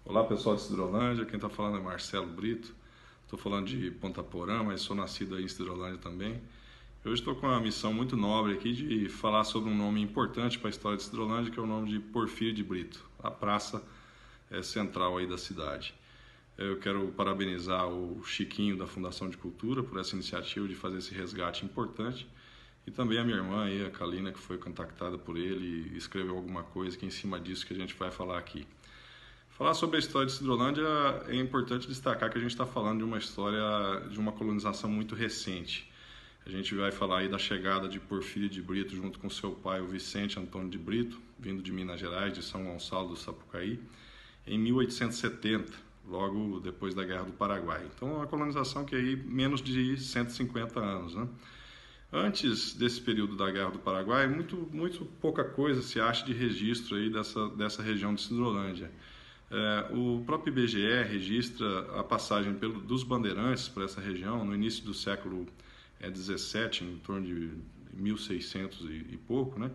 Olá pessoal de Cidrolândia, quem está falando é Marcelo Brito. Estou falando de Ponta Porã, mas sou nascido aí em Cidrolândia também. Hoje estou com uma missão muito nobre aqui de falar sobre um nome importante para a história de Cidrolândia, que é o nome de Porfírio de Brito, a praça central aí da cidade. Eu quero parabenizar o Chiquinho da Fundação de Cultura por essa iniciativa de fazer esse resgate importante e também a minha irmã aí, a Kalina, que foi contactada por ele e escreveu alguma coisa que é em cima disso que a gente vai falar aqui. Falar sobre a história de Cidrolândia é importante destacar que a gente está falando de uma história de uma colonização muito recente. A gente vai falar aí da chegada de Porfírio de Brito junto com seu pai, o Vicente Antônio de Brito, vindo de Minas Gerais, de São Gonçalo do Sapucaí, em 1870, logo depois da Guerra do Paraguai. Então, é uma colonização que aí menos de 150 anos, né? Antes desse período da Guerra do Paraguai, muito pouca coisa se acha de registro aí dessa região de Cidrolândia. O próprio IBGE registra a passagem dos bandeirantes para essa região no início do século XVII, em torno de 1600 e pouco, né?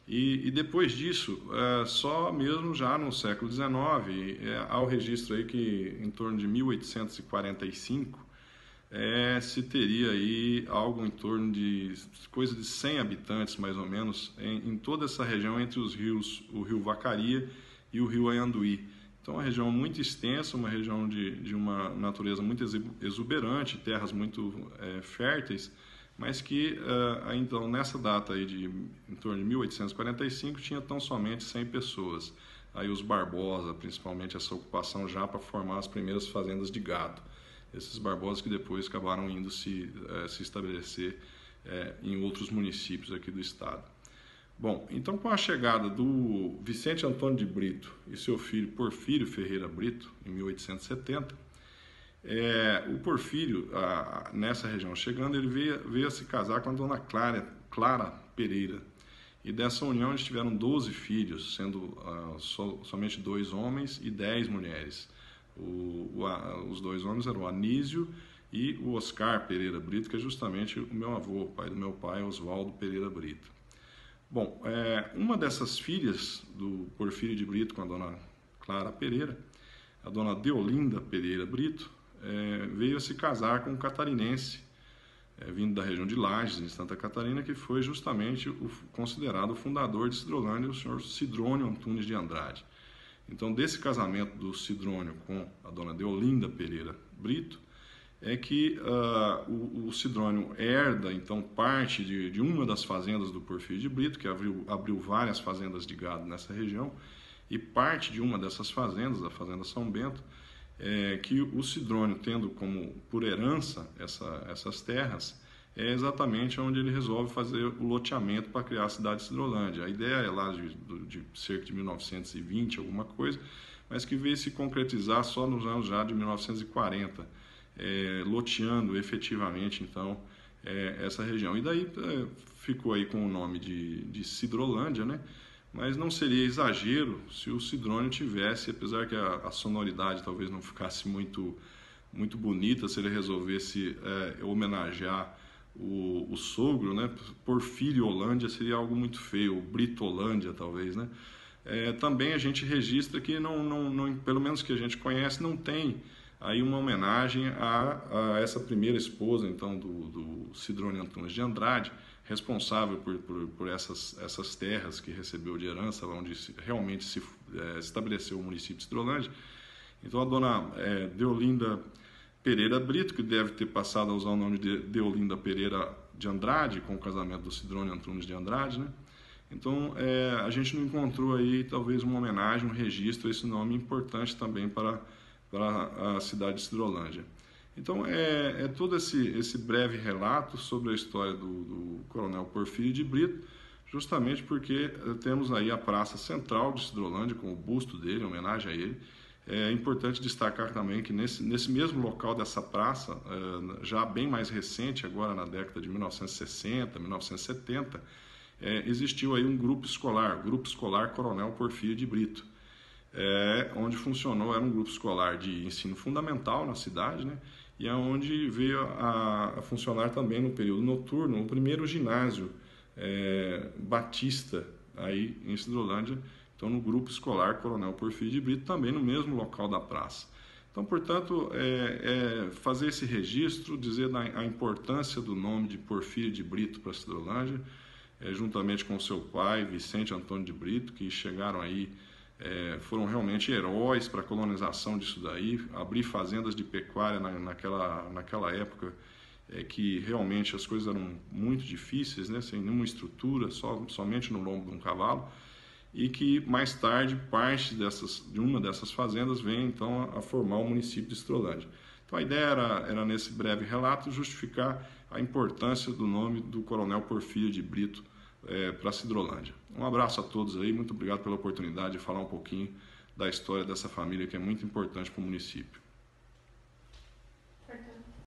E depois disso, só mesmo já no século XIX, há o registro aí que em torno de 1845 se teria aí algo em torno de coisa de 100 habitantes mais ou menos em toda essa região entre os rios, o rio Vacaria e o rio Anhanduí. Então, é uma região muito extensa, uma região de uma natureza muito exuberante, terras muito férteis, mas que, então, nessa data aí em torno de 1845, tinha tão somente 100 pessoas. Aí os Barbosa, principalmente essa ocupação já para formar as primeiras fazendas de gado. Esses Barbosa que depois acabaram indo se estabelecer em outros municípios aqui do estado. Bom, então com a chegada do Vicente Antônio de Brito e seu filho Porfírio Ferreira Brito, em 1870, o Porfírio, nessa região chegando, ele veio a se casar com a dona Clara Pereira. E dessa união eles tiveram 12 filhos, sendo somente 2 homens e 10 mulheres. Os 2 homens eram o Anísio e o Oscar Pereira Brito, que é justamente o meu avô, o pai do meu pai, Oswaldo Pereira Brito. Bom, uma dessas filhas do Porfírio de Brito com a dona Clara Pereira, a dona Deolinda Pereira Brito, veio a se casar com um catarinense, vindo da região de Lages, em Santa Catarina, que foi justamente considerado o fundador de Cidrolândia, o senhor Sidrônio Antunes de Andrade. Então, desse casamento do Sidrônio com a dona Deolinda Pereira Brito, é que o Sidrônio herda, então, parte de uma das fazendas do Porfírio de Brito, que abriu várias fazendas de gado nessa região, e parte de uma dessas fazendas, a Fazenda São Bento, que o Sidrônio, tendo como por herança essas terras, é exatamente onde ele resolve fazer o loteamento para criar a cidade de Cidrolândia. A ideia é lá de cerca de 1920, alguma coisa, mas que veio se concretizar só nos anos já de 1940, loteando efetivamente, então, essa região. E daí ficou aí com o nome de Cidrolândia, né? Mas não seria exagero se o Sidrônio tivesse, apesar que a sonoridade talvez não ficasse muito bonita, se ele resolvesse homenagear o sogro, né? Porfírio Holândia seria algo muito feio, Britolândia talvez, né? Também a gente registra que, pelo menos que a gente conhece, não tem aí uma homenagem a essa primeira esposa, então, do Sidrônio Antunes de Andrade, responsável por essas terras que recebeu de herança, onde realmente se estabeleceu o município de Cidrolândia. Então, a dona Deolinda Pereira Brito, que deve ter passado a usar o nome de Deolinda Pereira de Andrade, com o casamento do Sidrônio Antunes de Andrade, né? Então, a gente não encontrou aí, talvez, uma homenagem, um registro a esse nome importante também para a cidade de Cidrolândia. Então, todo esse breve relato sobre a história do coronel Porfírio de Brito, justamente porque temos aí a praça central de Cidrolândia, com o busto dele, em homenagem a ele. É importante destacar também que nesse mesmo local dessa praça, já bem mais recente, agora na década de 1960, 1970, existiu aí um grupo escolar Coronel Porfírio de Brito, onde funcionou, era um grupo escolar de ensino fundamental na cidade, né? E é onde veio a funcionar também no período noturno o primeiro ginásio batista aí em Cidrolândia, Então, no grupo escolar Coronel Porfírio de Brito, também no mesmo local da praça. Então, portanto, fazer esse registro, dizer a importância do nome de Porfírio de Brito para a Cidrolândia, juntamente com seu pai, Vicente Antônio de Brito, que chegaram aí, foram realmente heróis para a colonização disso daí, abrir fazendas de pecuária naquela época, que realmente as coisas eram muito difíceis, né, sem nenhuma estrutura, somente no lombo de um cavalo, e que mais tarde parte de uma dessas fazendas vem então a formar o município de Cidrolândia. Então a ideia era nesse breve relato justificar a importância do nome do Coronel Porfírio de Brito para Cidrolândia. Um abraço a todos aí, muito obrigado pela oportunidade de falar um pouquinho da história dessa família que é muito importante para o município.